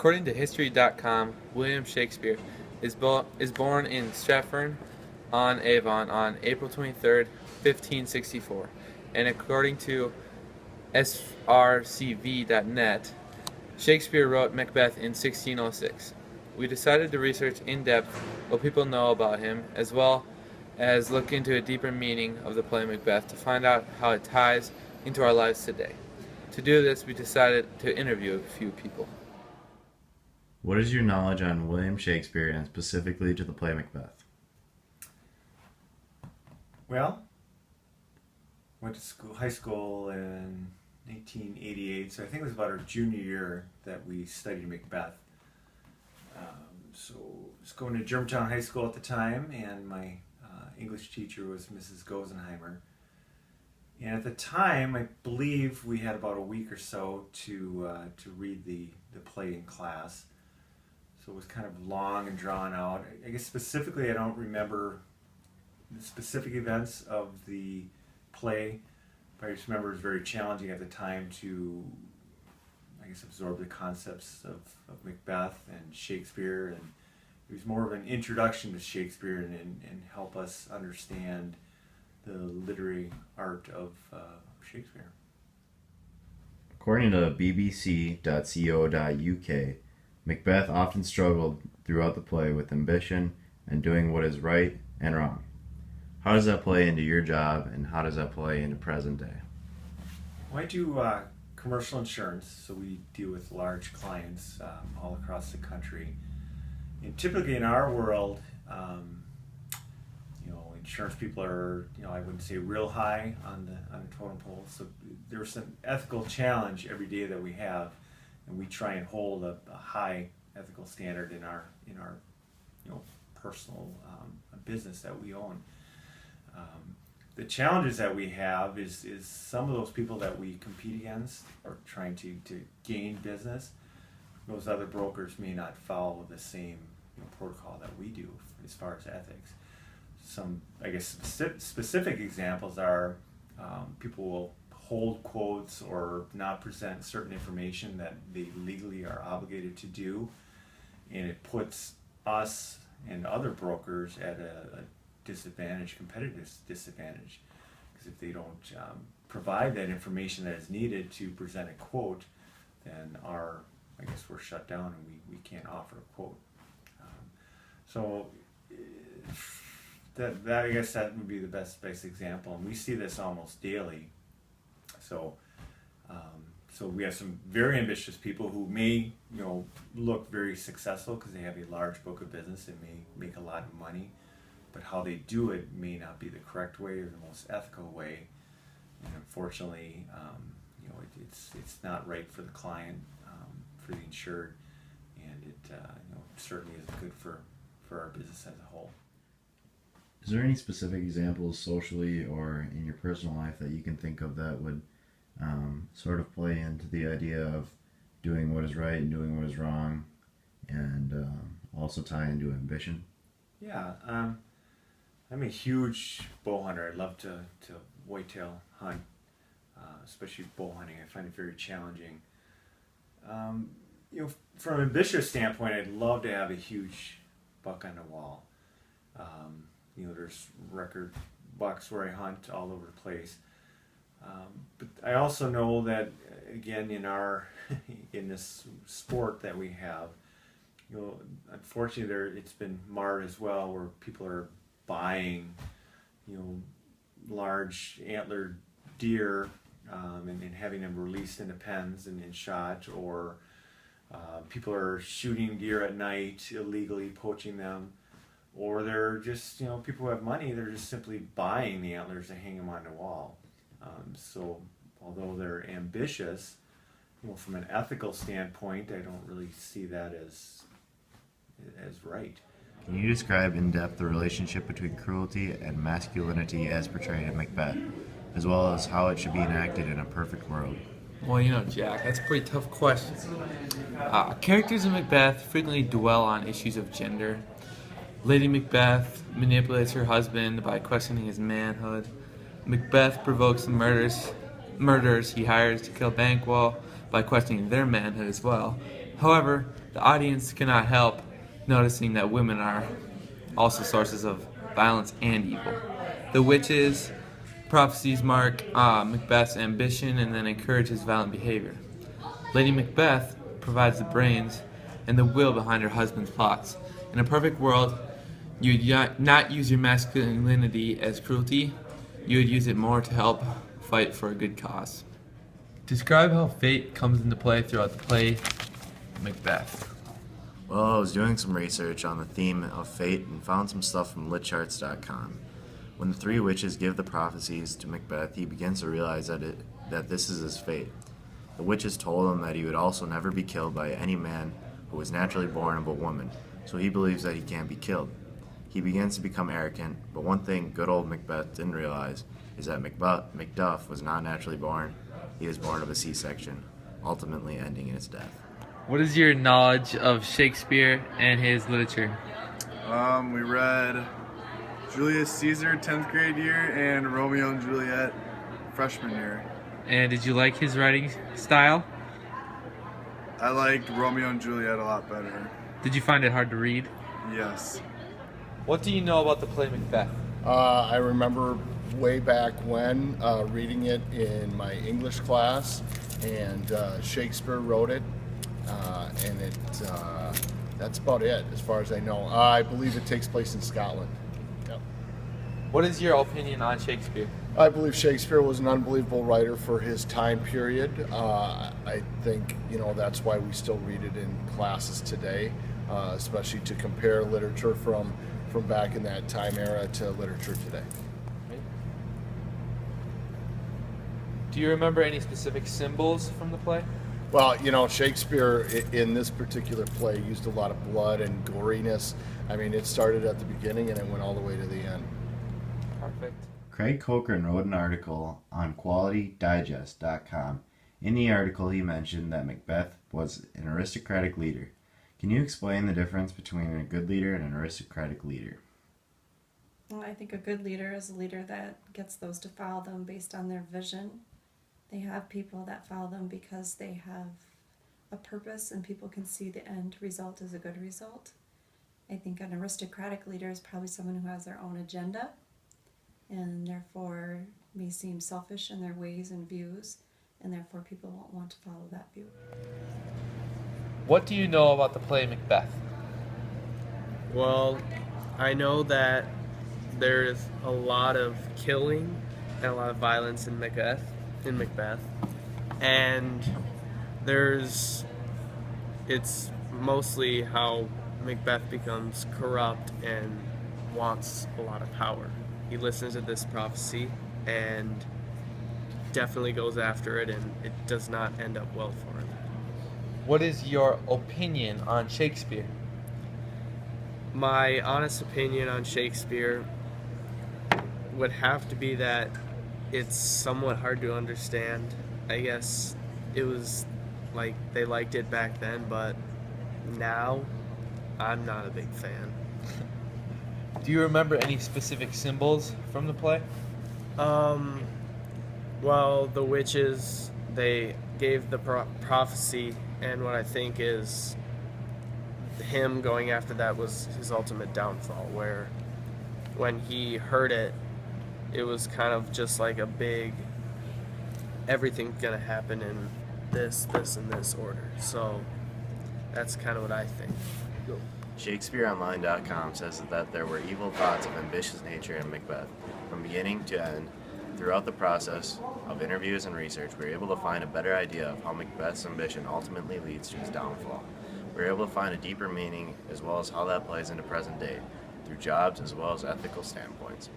According to History.com, William Shakespeare is born in Stratford-on-Avon on April 23rd, 1564, and according to srcv.net, Shakespeare wrote Macbeth in 1606. We decided to research in depth what people know about him, as well as look into a deeper meaning of the play Macbeth to find out how it ties into our lives today. To do this, we decided to interview a few people. What is your knowledge on William Shakespeare and specifically to the play Macbeth? Well, went to high school in 1988, so I think it was about our junior year that we studied Macbeth. So I was going to Germantown High School at the time, and my English teacher was Mrs. Gosenheimer. And at the time, I believe we had about a week or so to read the play in class. So it was kind of long and drawn out. I guess specifically I don't remember the specific events of the play, but I just remember it was very challenging at the time to, I guess, absorb the concepts of Macbeth and Shakespeare, and it was more of an introduction to Shakespeare and help us understand the literary art of Shakespeare. According to bbc.co.uk, Macbeth often struggled throughout the play with ambition and doing what is right and wrong. How does that play into your job, and how does that play into present day? Well, I do commercial insurance, so we deal with large clients all across the country. And typically in our world, insurance people are, I wouldn't say real high on the totem pole. So there's an ethical challenge every day that we have, and we try and hold a high ethical standard in our personal business that we own. The challenges that we have is some of those people that we compete against are trying to gain business. Those other brokers may not follow the same protocol that we do as far as ethics. Some, I guess, specific examples are people will hold quotes or not present certain information that they legally are obligated to do, and it puts us and other brokers at a disadvantage, competitive disadvantage, because if they don't provide that information that is needed to present a quote, then we're shut down and we can't offer a quote. So that I guess that would be the best example, and we see this almost daily. So we have some very ambitious people who may look very successful because they have a large book of business and may make a lot of money, but how they do it may not be the correct way or the most ethical way, and unfortunately, it's not right for the client, for the insured, and it certainly isn't good for our business as a whole. Is there any specific examples socially or in your personal life that you can think of that would sort of play into the idea of doing what is right and doing what is wrong, and also tie into ambition? Yeah, I'm a huge bow hunter. I love to whitetail hunt, especially bow hunting. I find it very challenging. From an ambitious standpoint, I'd love to have a huge buck on the wall. There's record bucks where I hunt all over the place. But I also know that, again, in this sport that we have, unfortunately, it's been marred as well, where people are buying, large antlered deer and having them released into pens and shot, or people are shooting deer at night illegally, poaching them, or they're just, people who have money, they're just simply buying the antlers to hang them on the wall. So although they're ambitious, from an ethical standpoint, I don't really see that as right. Can you describe in depth the relationship between cruelty and masculinity as portrayed in Macbeth, as well as how it should be enacted in a perfect world? Well, Jack, that's a pretty tough question. Characters in Macbeth frequently dwell on issues of gender. Lady Macbeth manipulates her husband by questioning his manhood. Macbeth provokes the murderers he hires to kill Banquo by questioning their manhood as well. However, the audience cannot help noticing that women are also sources of violence and evil. The witches' prophecies mark Macbeth's ambition and then encourage his violent behavior. Lady Macbeth provides the brains and the will behind her husband's plots. In a perfect world, you would not use your masculinity as cruelty, you would use it more to help fight for a good cause. Describe how fate comes into play throughout the play Macbeth. Well, I was doing some research on the theme of fate and found some stuff from litcharts.com. When the three witches give the prophecies to Macbeth, he begins to realize that this is his fate. The witches told him that he would also never be killed by any man who was naturally born of a woman, so he believes that he can't be killed. He begins to become arrogant, but one thing good old Macbeth didn't realize is that Macduff was not naturally born. He was born of a C-section, ultimately ending in his death. What is your knowledge of Shakespeare and his literature? We read Julius Caesar 10th grade year and Romeo and Juliet freshman year. And did you like his writing style? I liked Romeo and Juliet a lot better. Did you find it hard to read? Yes. What do you know about the play Macbeth? I remember way back when reading it in my English class, and Shakespeare wrote it, and that's about it as far as I know. I believe it takes place in Scotland. Yep. What is your opinion on Shakespeare? I believe Shakespeare was an unbelievable writer for his time period. I think that's why we still read it in classes today, especially to compare literature from back in that time era to literature today. Do you remember any specific symbols from the play? Well, Shakespeare in this particular play used a lot of blood and goriness. I mean, it started at the beginning and it went all the way to the end. Perfect. Craig Cochran wrote an article on QualityDigest.com. In the article, he mentioned that Macbeth was an aristocratic leader. Can you explain the difference between a good leader and an aristocratic leader? Well, I think a good leader is a leader that gets those to follow them based on their vision. They have people that follow them because they have a purpose and people can see the end result as a good result. I think an aristocratic leader is probably someone who has their own agenda and therefore may seem selfish in their ways and views, and therefore people won't want to follow that view. What do you know about the play Macbeth? Well, I know that there's a lot of killing and a lot of violence in Macbeth, and it's mostly how Macbeth becomes corrupt and wants a lot of power. He listens to this prophecy and definitely goes after it, and it does not end up well for him. What is your opinion on Shakespeare? My honest opinion on Shakespeare would have to be that it's somewhat hard to understand. I guess it was like they liked it back then, but now I'm not a big fan. Do you remember any specific symbols from the play? Well, the witches, they gave the prophecy, and what I think is him going after that was his ultimate downfall, where when he heard it, it was kind of just like a big, everything's gonna happen in this, and this order. So that's kind of what I think. ShakespeareOnline.com says that there were evil thoughts of ambitious nature in Macbeth. From beginning to end, throughout the process of interviews and research, we were able to find a better idea of how Macbeth's ambition ultimately leads to his downfall. We were able to find a deeper meaning as well as how that plays into present day, through jobs as well as ethical standpoints.